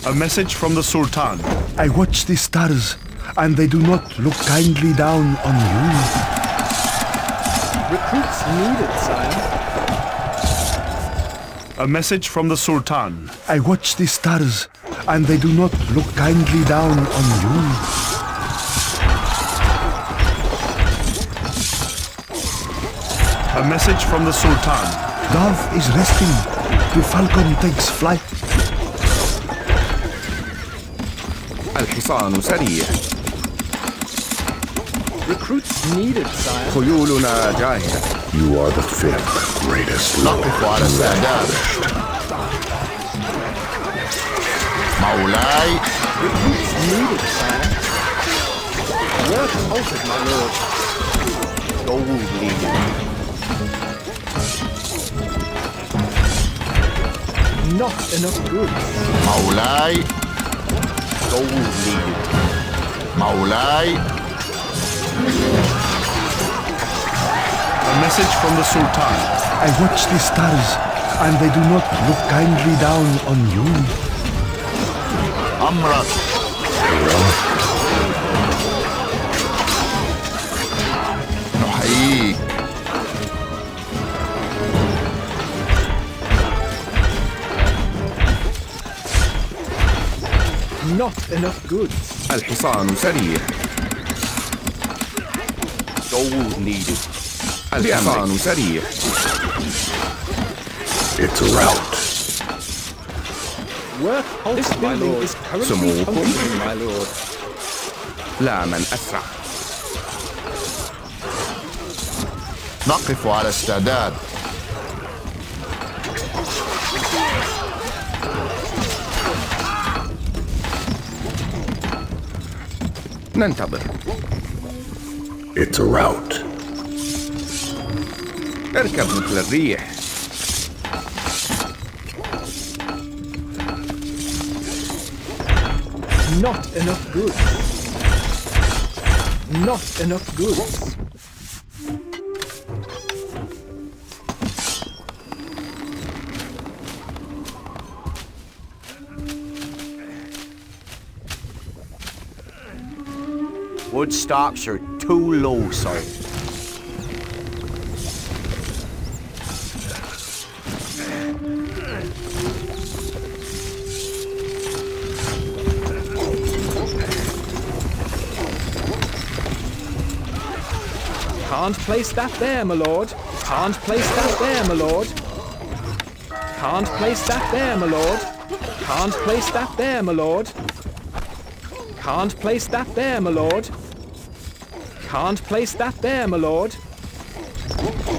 A message from the Sultan. I watch the stars, and they do not look kindly down on you. Recruits needed, sire. A message from the Sultan. I watch the stars, and they do not look kindly down on you. A message from the Sultan. Dove is resting. The falcon takes flight. الحصان سريع. Recruits needed, sire. خيولنا جاهزة. You are the fifth greatest lord. نقف على استعداد. مولاي. Recruits needed, sire. Work halted, my lord. Gold leading. Not enough goods. مولاي. Gold leading. مولاي. A message from the Sultan. I watch the stars, and they do not look kindly down on you. أمرك. نحييك. Not enough goods. الحصان سريع. Gold needed. الحصان سريع. It's a rout. Work halted, my lord. Is currently سموكم. functioning, my lord. لا من أسرع. نقف على استعداد. ننتظر. It's a rout. اركب مثل الريح. Not enough goods. Not enough goods. Wood stocks are too low, sir. Can't place that there, my lord. Can't place that there, my lord. Can't place that there, my lord. Can't place that there, my lord. Can't place that there, my lord. Can't place that there, my lord.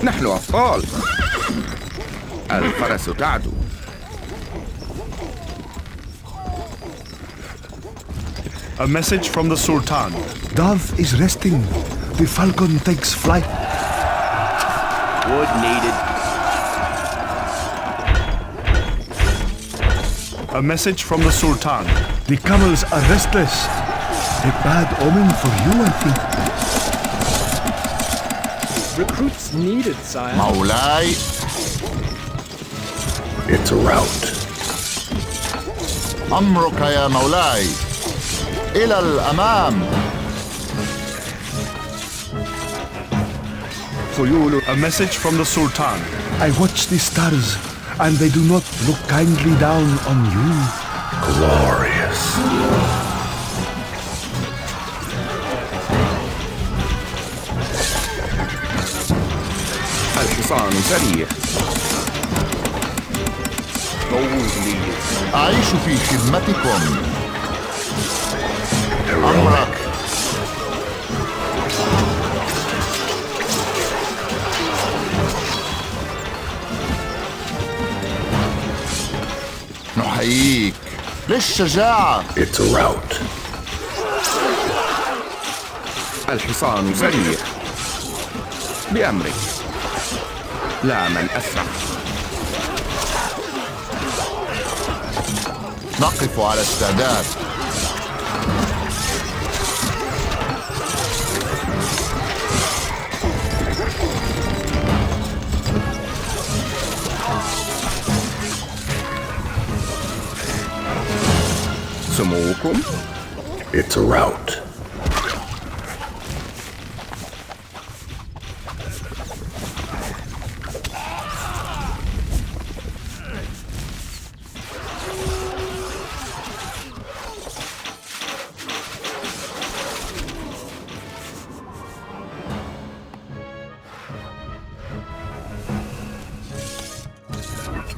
نحن أبطال. الفرس تعدو. A message from the Sultan. Dove is resting. The falcon takes flight. Wood needed. A message from the Sultan. The camels are restless. A bad omen for you, I think. Recruits needed, sire. مولاي. It's a rout. أمرك يا مولاي. إلى الأمام. خيول. A message from the Sultan. I watch the stars, and they do not look kindly down on you. Glorious. الحصان سريع. أعيش في خدمتكم. أمرك. نحييك. للشجاعة. It's a rout. الحصان سريع. بأمرك. لا من أسرع. نقف على استعداد. سموكم. It's a rout.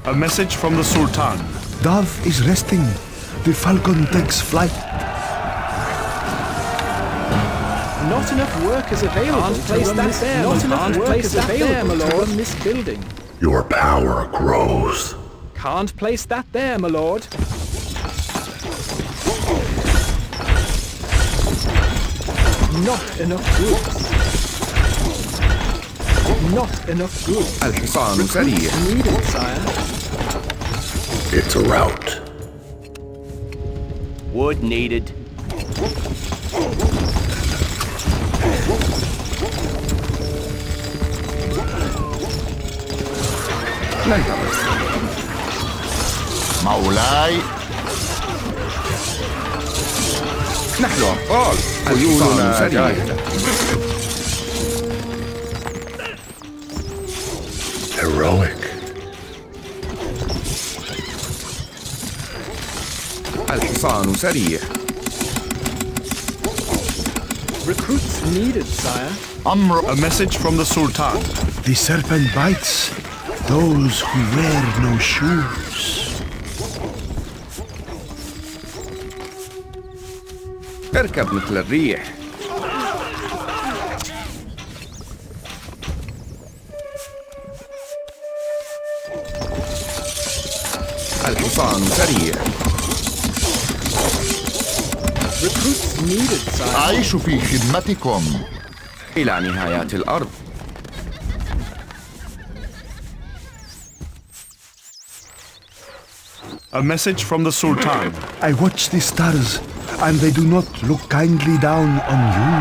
A message from the Sultan. Dove is resting. The falcon takes flight. Not enough workers available. Can't place that there. Not enough workers available to run this building. Your power grows. Can't place that there, my lord. Not enough goods. Not enough goods. الحصان سريع. Needed, sire. It's a rout. Wood needed. ننتظر. مولاي. نحن أبطال. خيولنا جاهزة. Heroic. الحصان سريع. Recruits needed, sire. A message from the Sultan. The serpent bites those who wear no shoes. اركب مثل الريح. الحصان سريع. Recruits needed, sire. أعيش في خدمتكم. إلى نهايات الأرض. A message from the Sultan. I watch the stars, and they do not look kindly down on you.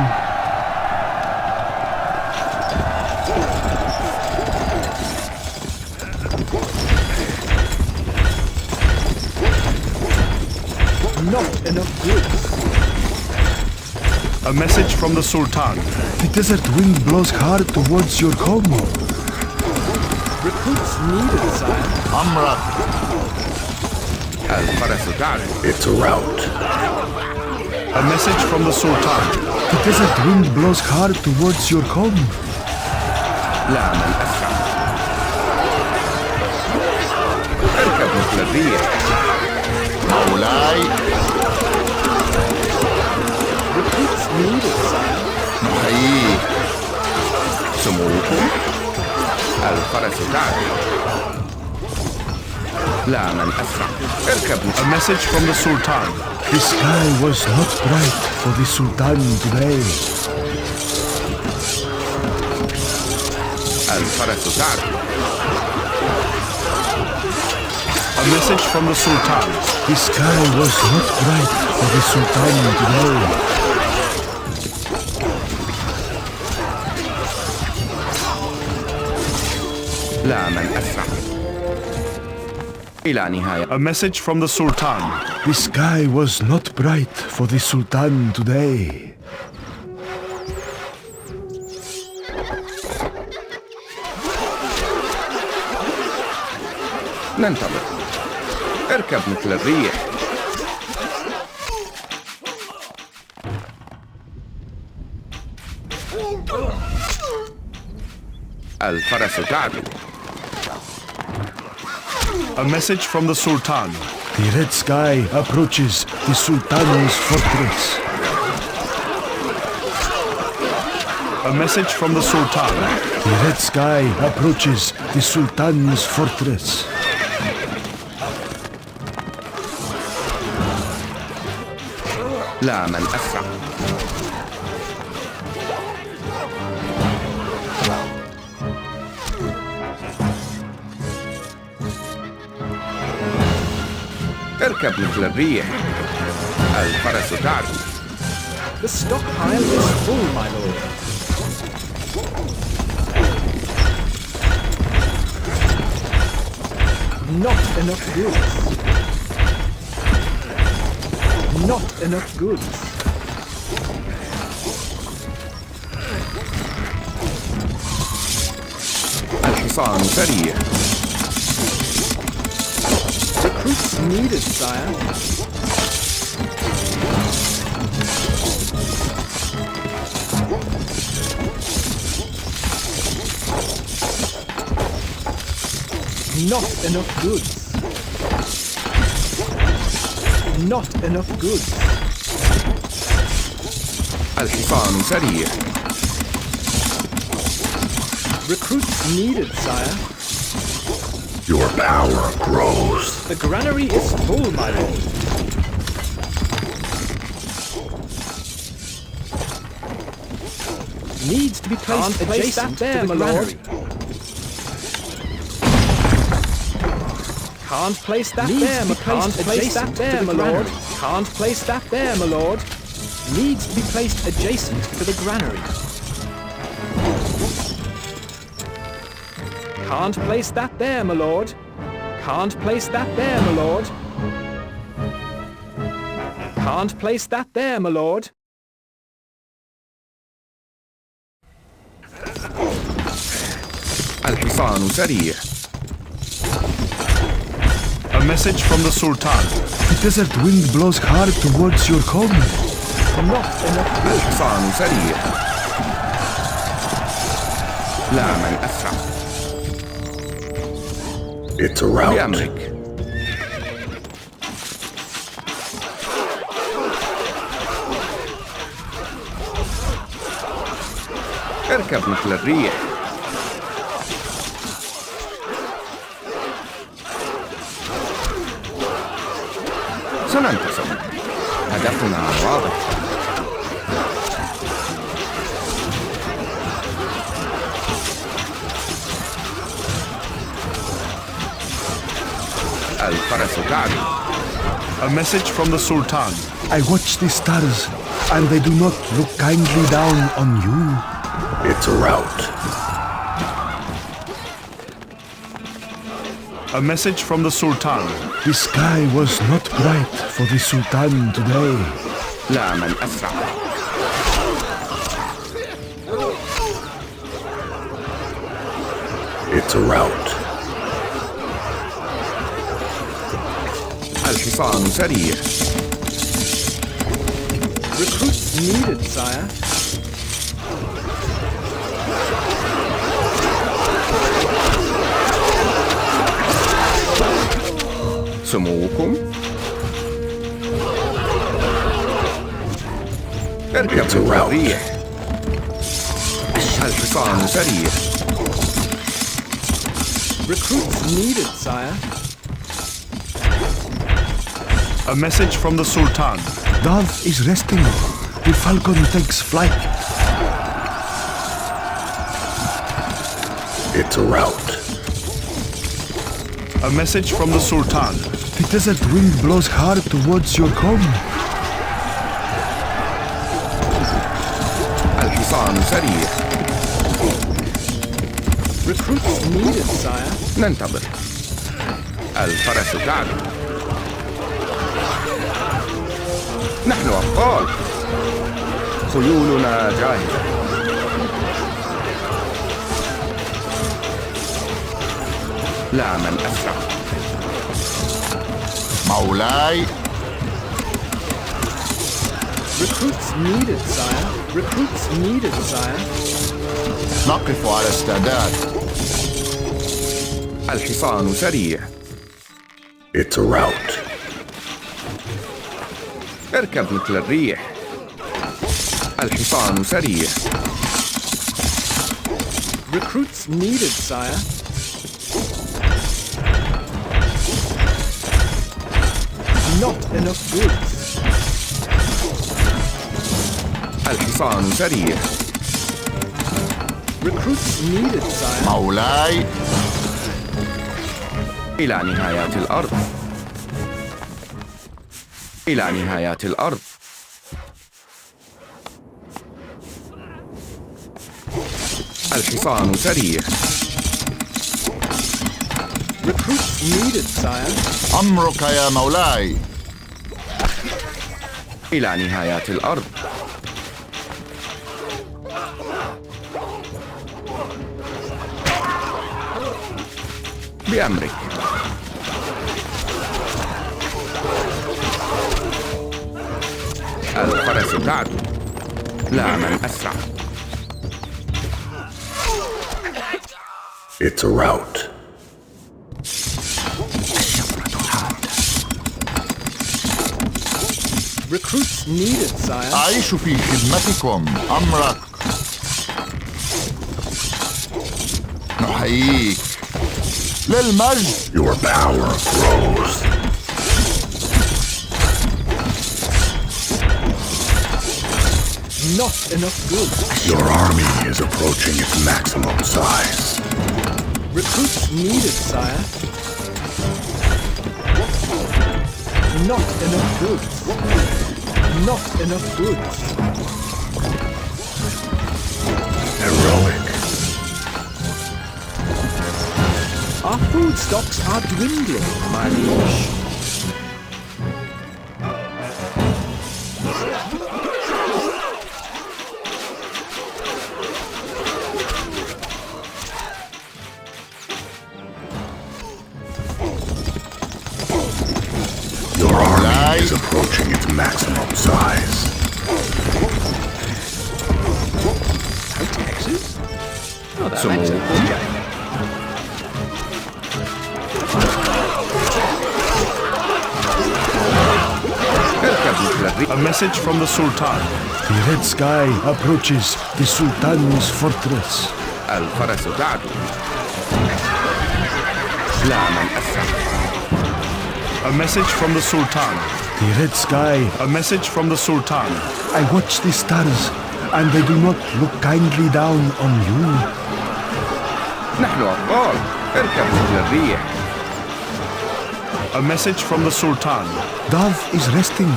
Not enough goods. A message from the Sultan. The desert wind blows hard towards your home. Recruits needed, sire. أمرك. الفرس تعلو. It's a rout. A message from the Sultan. The desert wind blows hard towards your home. لا من أسرع. اركب مثل الريح. مولاي. Recruits needed, sire. نحييك. سموكم. الفرس تعلو. لا من أسرع. اركب A message from the Sultan. The sky was not bright for the Sultan today. الفرس تعلو. A message from the Sultan. The sky was not bright for the Sultan today. لا من أسرع. إلى نهاية. A message from the Sultan. The sky was not bright for the Sultan today. ننتظر. اركب مثل الريح. الفرس تعدو. A message from the Sultan. The red sky approaches the Sultan's fortress. A message from the Sultan. The red sky approaches the Sultan's fortress. لا من أسرع. اركب مثل الريح. الفرس تعدو. The stockpile is full, my lord. Not enough goods. Not enough goods. الحصان سريع. Recruits needed, sire. Not enough goods. Not enough goods. الحصان سريع. Recruits needed, sire. Your power grows. The granary is full, my lord. Needs to be placed adjacent to the granary. Can't place that there, my can't place that there, my lord. Can't place that there, my lord. Needs to be placed adjacent to the granary. Can't place that there, my lord. Can't place that there, my lord. Can't place that there, my lord. الحصان سريع. A message from the Sultan. The desert wind blows hard towards your home. Not enough goods. الحصان سريع. لا من أسرع. It's a rout. بأمرك. اركب مثل الريح. سننتصر. هدفنا واضح. الفرس تعدو. A message from the Sultan. I watch the stars, and they do not look kindly down on you. It's a rout. A message from the Sultan. The sky was not bright for the Sultan today. لا من أسرع. It's a rout. الحصان سريع. Recruits needed, sire. سموكم. اركب مثل الريح. الحصان سريع. Recruits needed, sire. A message from the Sultan. Dove is resting. The falcon takes flight. It's a rout. A message from the Sultan. The desert wind blows hard towards your home. الحصان سريع. Recruits needed, sire. ننتظر. الفرس تعدو. نحن أبطال. خيولنا جاهزة. لا من أسرع. مولاي. Recruits needed, sire. Recruits needed, sire. نقف على استعداد. الحصان سريع. It's a rout. اركب مثل الريح. الحصان سريع. Recruits needed, sire. Not enough goods. الحصان سريع. Recruits needed, sire. مولاي. إلى نهايات الأرض. إلى نهايات الأرض. الحصان سريع. Recruits needed, sire. أمرك يا مولاي. إلى نهايات الأرض. بأمرك. الفرس تعدو، لا من أسرع. It's a rout. Recruits needed, sire. أعيش في خدمتكم. أمرك. نحييك. للمجد. Your power grows. Not enough goods. Your army is approaching its maximum size. Recruits needed, sire. Not enough goods. Not enough goods. Heroic. Our food stocks are dwindling, my liege. Your army is approaching its maximum size. Taxes? Oh, that Some makes it more. good. اركب مثل الريح. A message from the Sultan. The red sky approaches the Sultan's fortress. الفرس تعدو، لا من أسرع. A message from the Sultan. The red sky. A message from the Sultan. I watch the stars, and they do not look kindly down on you. نحن أبطال، اركب مثل الريح. A message from the Sultan. Dove is resting.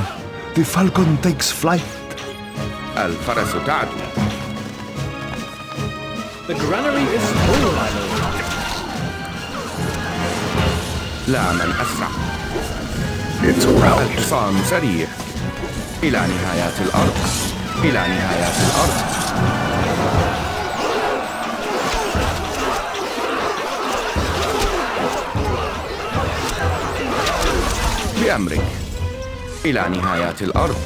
The falcon takes flight. الفرس تعدو. The granary is full, my lord. لا من أسرع. It's a rout. الحصان سريع. إلى نهايات الأرض. إلى نهايات الأرض. بأمرك. إلى نهايات الأرض.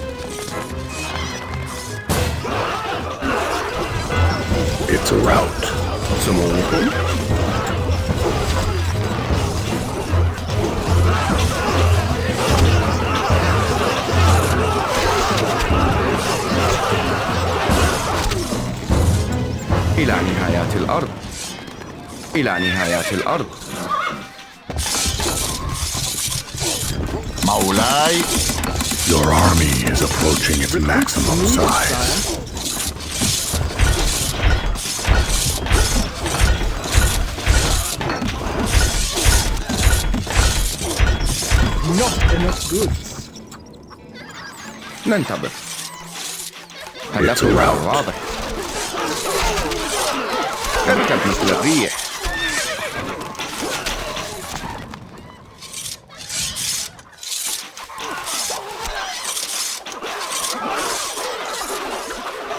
It's a rout. سموكم. إلى نهايات الأرض. إلى نهايات الأرض. مولاي. Your army is approaching its maximum size. Not enough goods. ننتظر. هدفنا واضح. اركب مثل الريح.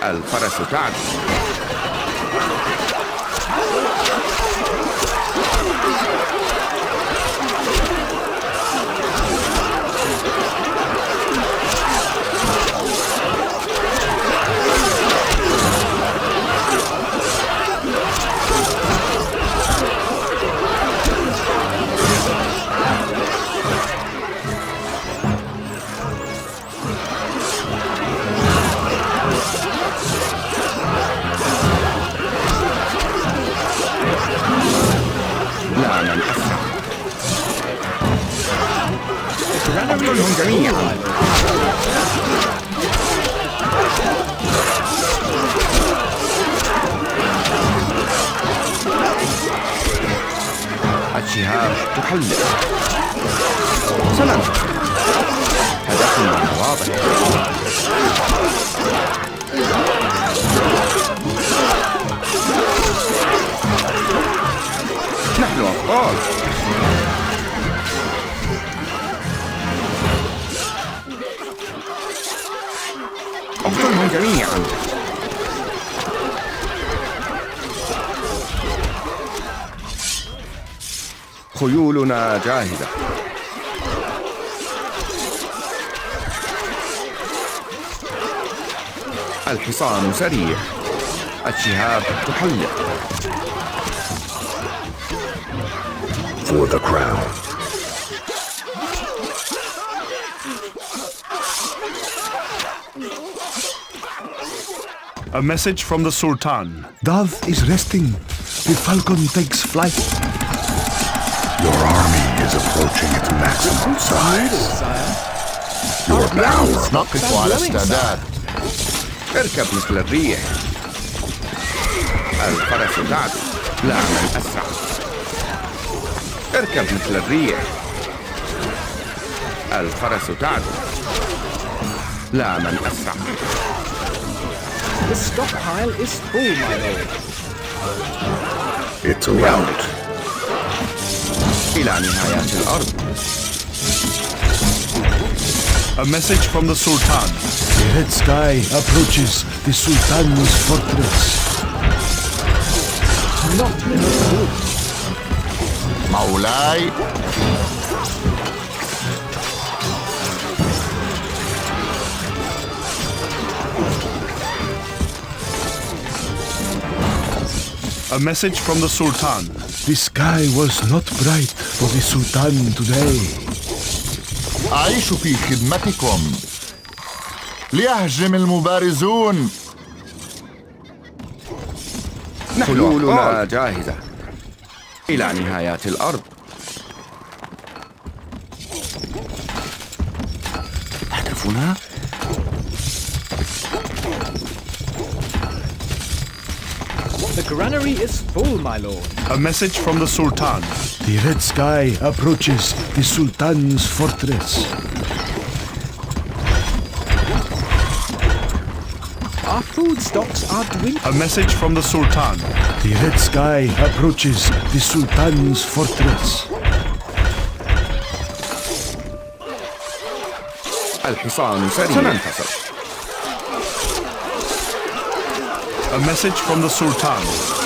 الفرس تعدو. لا من أسرع. اقتلهم جميعا. الشهاب تحلق. سننتصر. هدفنا واضح. نحن أبطال. اقتلهم جميعا. خيولنا جاهزة. الحصان سريع. الشهاب تحلق. For the crown. A message from the Sultan. Dove is resting. The falcon takes flight. Your army is approaching its maximum size. You're bound. نقف على استعداد. اركب مثل الريح. الفرس تعدو. لا من أسرع. اركب مثل الريح. الفرس تعدو. لا من أسرع. The stockpile is full, my lord. It's a rout. إلى نهايات الأرض. A message from the Sultan. The red sky approaches the Sultan's fortress. Not good. مولاي. A message from the Sultan. The sky was not bright for the Sultan today. أعيش في خدمتكم. ليهجم المبارزون. خيولنا جاهزة. إلى نهايات الأرض. هدفنا The granary is full, my lord. A message from the Sultan. The red sky approaches the Sultan's fortress. Our food stocks are dwindling. A message from the Sultan. The red sky approaches the Sultan's fortress. الحصان سريع. سننتصر. A message from the Sultan.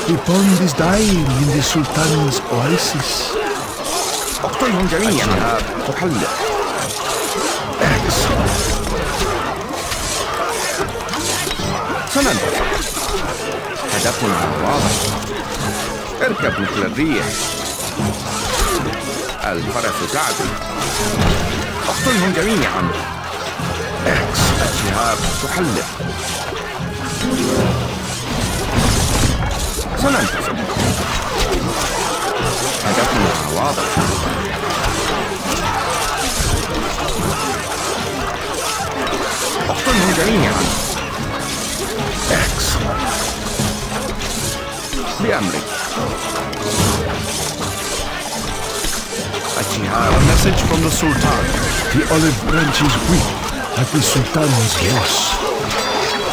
The pond is dying in the Sultan's oasis. اقتلهم جميعا. الشهاب تحلق. سننتصر. هدفنا واضح. اركب مثل الريح. الفرس تعدو. اقتلهم جميعا. الشهاب تحلق. سننتصر. هدفنا واضح. اقتلهم جميعا. بأمرك. الشهاب. A message from the Sultan. The olive branch is weak at the Sultan's loss.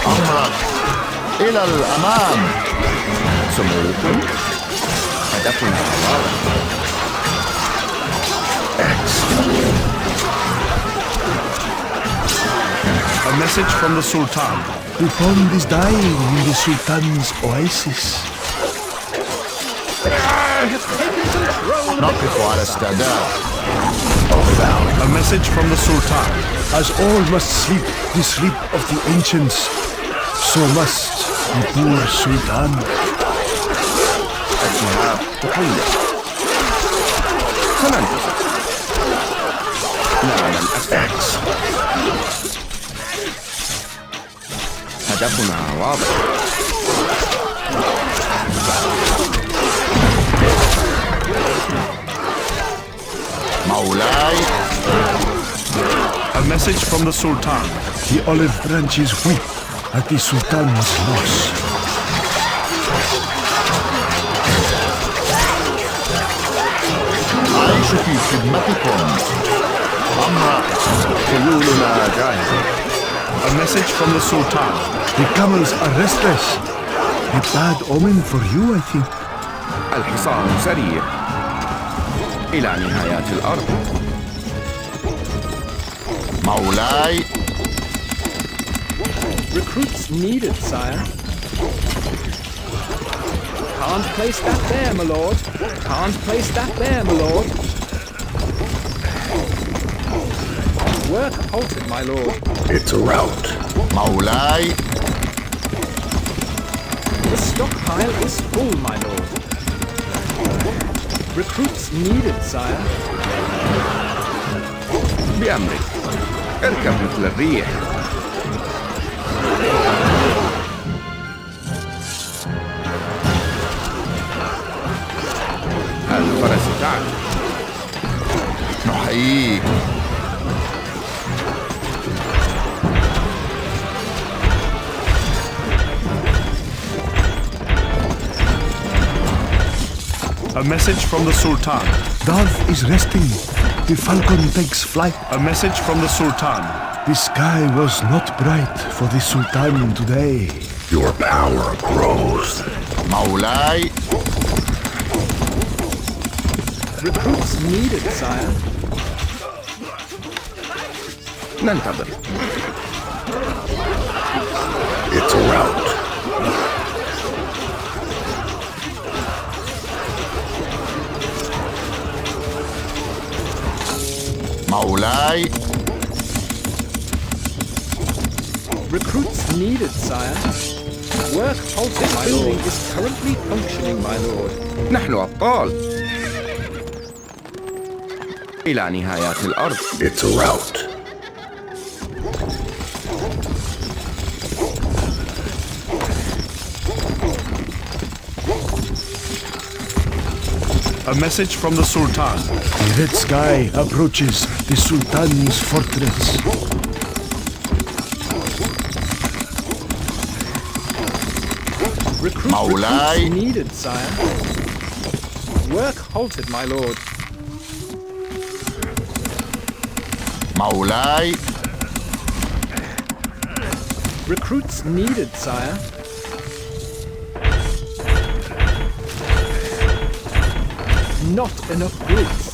أمرك. إلى الأمام. سموكم. هدفنا واضح. A message from the Sultan. The pond is dying in the Sultan's oasis. نقف على استعداد. A message from the Sultan. As all must sleep the sleep of the ancients, so must the poor Sultan. الشهاب تحلق. سننتصر. لا من أسرع. هدفنا واضح. مولاي. A message from the Sultan. The olive branch is weak at the Sultan's loss. أعيش في خدمتكم. أمرك. خيولنا جاهزة. A message from the Sultan. The camels are restless. A bad omen for you, I think. الحصان سريع. إلى نهايات الأرض. مولاي. Recruits needed, sire. Can't place that there, my lord. Can't place that there, my lord. Work halted, my lord. It's a rout. مولاي. The stockpile is full, my lord. Recruits needed, sire. بأمرك. اركب مثل الريح. الفرس تعلو. نحييك. A message from the Sultan. Dove is resting. The falcon takes flight. A message from the Sultan. The sky was not bright for the Sultan today. Your power grows. مولاي. Recruits needed, sire. ننتظر. It's a rout. مولاي. Recruits needed, sire. Work halted, my lord. Is currently functioning, my lord. نحن أبطال. إلى نهايات الأرض. It's a rout. A message from the Sultan. The red sky approaches the Sultan's fortress. مولاي. Recruits needed, sire. Work halted, my lord. مولاي. Recruits needed, sire. Not enough goods.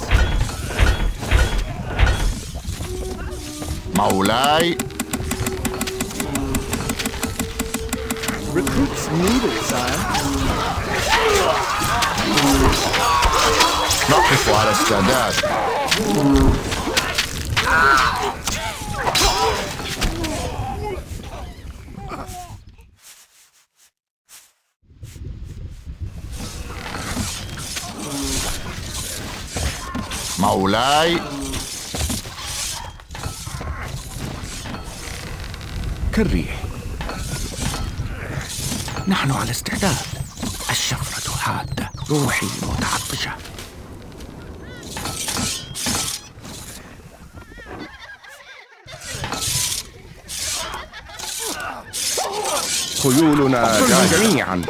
مولاي. Recruits needed, sire. نقف على استعداد. مولاي. كالريح. نحن على استعداد. الشفرة حادة. روحي متعطشة. خيولنا جميعا.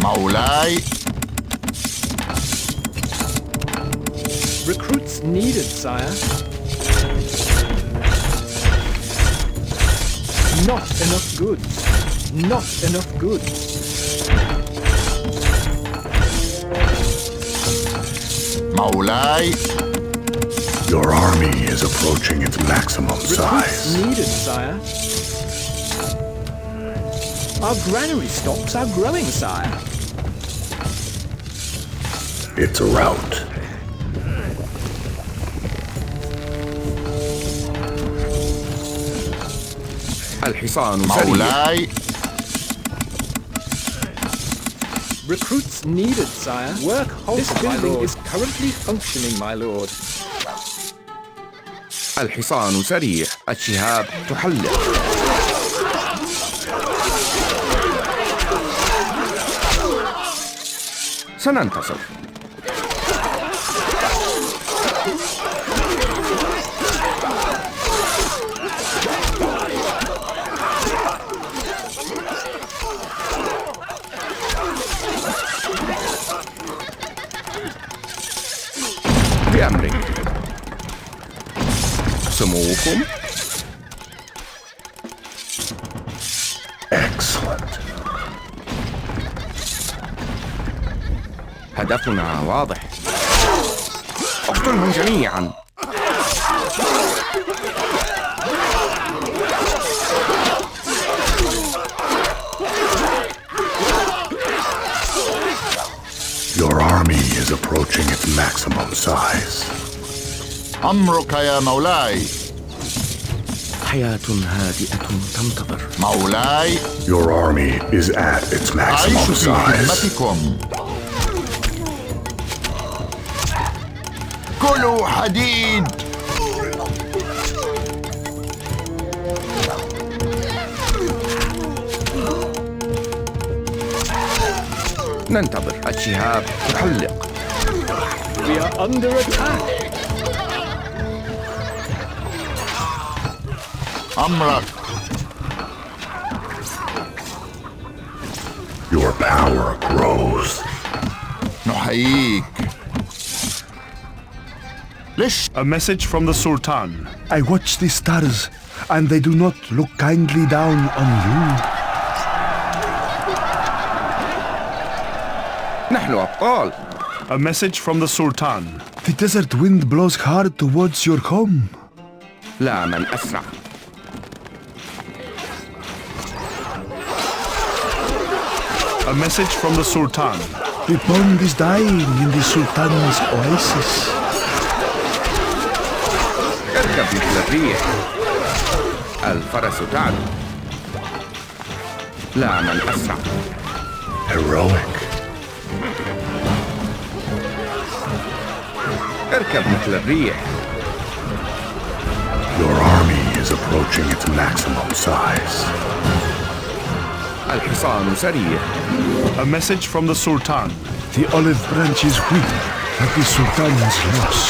مولاي. Recruits needed, sire. Not enough goods. Not enough goods. مولاي. Your army is approaching its maximum Recruits size. needed, sire. Our granary stocks are growing, sire. It's a rout. الحصان سريع. مولاي. Recruits needed, sire. Work halted, this building is currently functioning, my lord. الحصان سريع. الشهاب تحلق. سننتصر. بأمرك. سموكم. Excellent. هدفنا واضح. اقتلهم جميعا. Your army is approaching its maximum size. أمرك يا مولاي. حياة هادئة تنتظر. مولاي. Your army is at its maximum أعيش في size. خدمتكم. كلوا حديد. ننتظر. الشهاب تحلق. We are under attack. أمرك. Your power grows. نحييك. ليش؟ A message from the Sultan. I watch the stars, and they do not look kindly down on you. نحن أبطال. A message from the Sultan. The desert wind blows hard towards your home. لا من أسرع. A message from the Sultan. The pond is dying in the Sultan's oasis. اركب مثل الريح. الفرس تعلو. لا من أسرع. Heroic. اركب مثل الريح. Your army is approaching its maximum size. الحصان سريع. A message from the Sultan. The olive branch is weak at the Sultan's loss.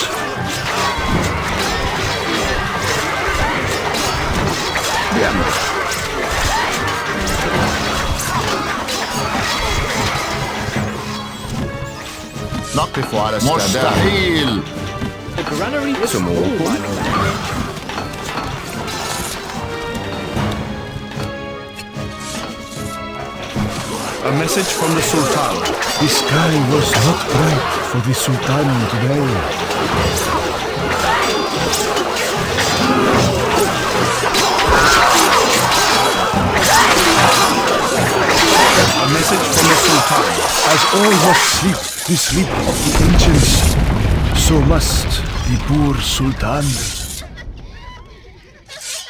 بأمرك. نقف على استعداد. مستحيل. The granary is full, سموكم. my lord. A message from the Sultan. The sky was not bright for the Sultan today. A message from the Sultan. As all must sleep the sleep of the ancients, so must the poor Sultan.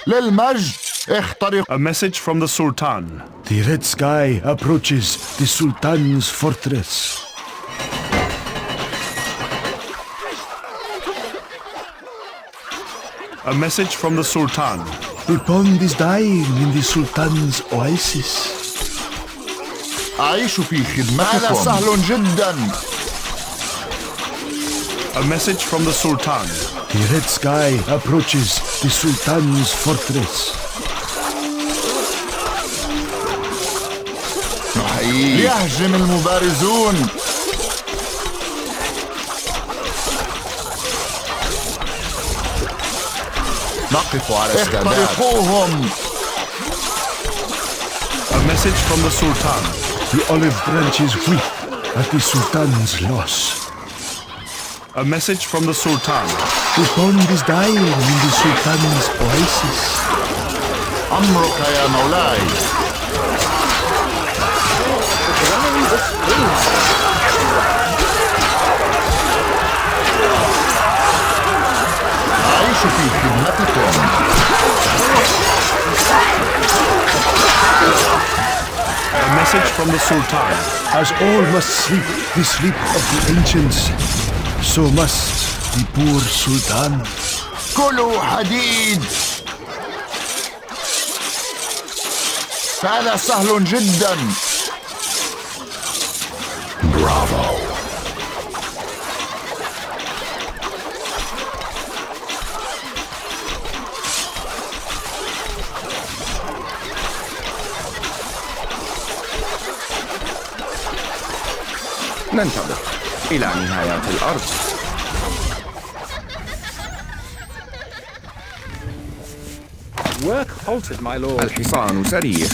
للمجد. اخترق. A message from the Sultan. The red sky approaches the Sultan's fortress. A message from the Sultan. The pond is dying in the Sultan's oasis. أعيش في خدمتكم. هذا سهل جدا. A message from the Sultan. The red sky approaches the Sultan's fortress. نحييك. يهجم المبارزون. نقف على استعداد. اخترقوهم. A message from the Sultan. The olive branch is weak at the Sultan's loss. A message from the Sultan. The pond is dying in the Sultan's oasis. أمرك يا مولاي. The granary is full. أعيش في خدمتكم. A message from the Sultan. As all must sleep the sleep of the ancients, so must the poor Sultan. كلوا حديد. هذا سهل جدا. Bravo. ننتظر إلى نهاية الأرض. Work halted, my lord. الحصان سريع.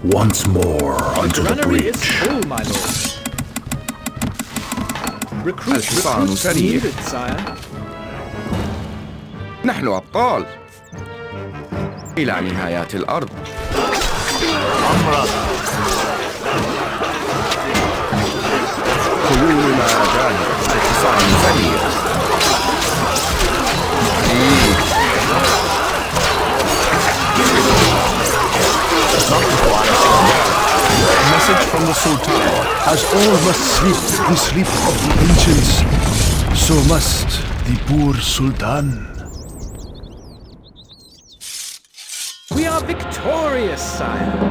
Once more The onto the granary is breach. full, my lord. الحصان Recruits سريع. needed, sire. نحن أبطال. إلى نهايات الأرض. أمرك. كلنا جاهز. الحصان سريع. A message from the Sultan. As all must sleep the sleep of the ancients, so must the poor Sultan. We are victorious, sire.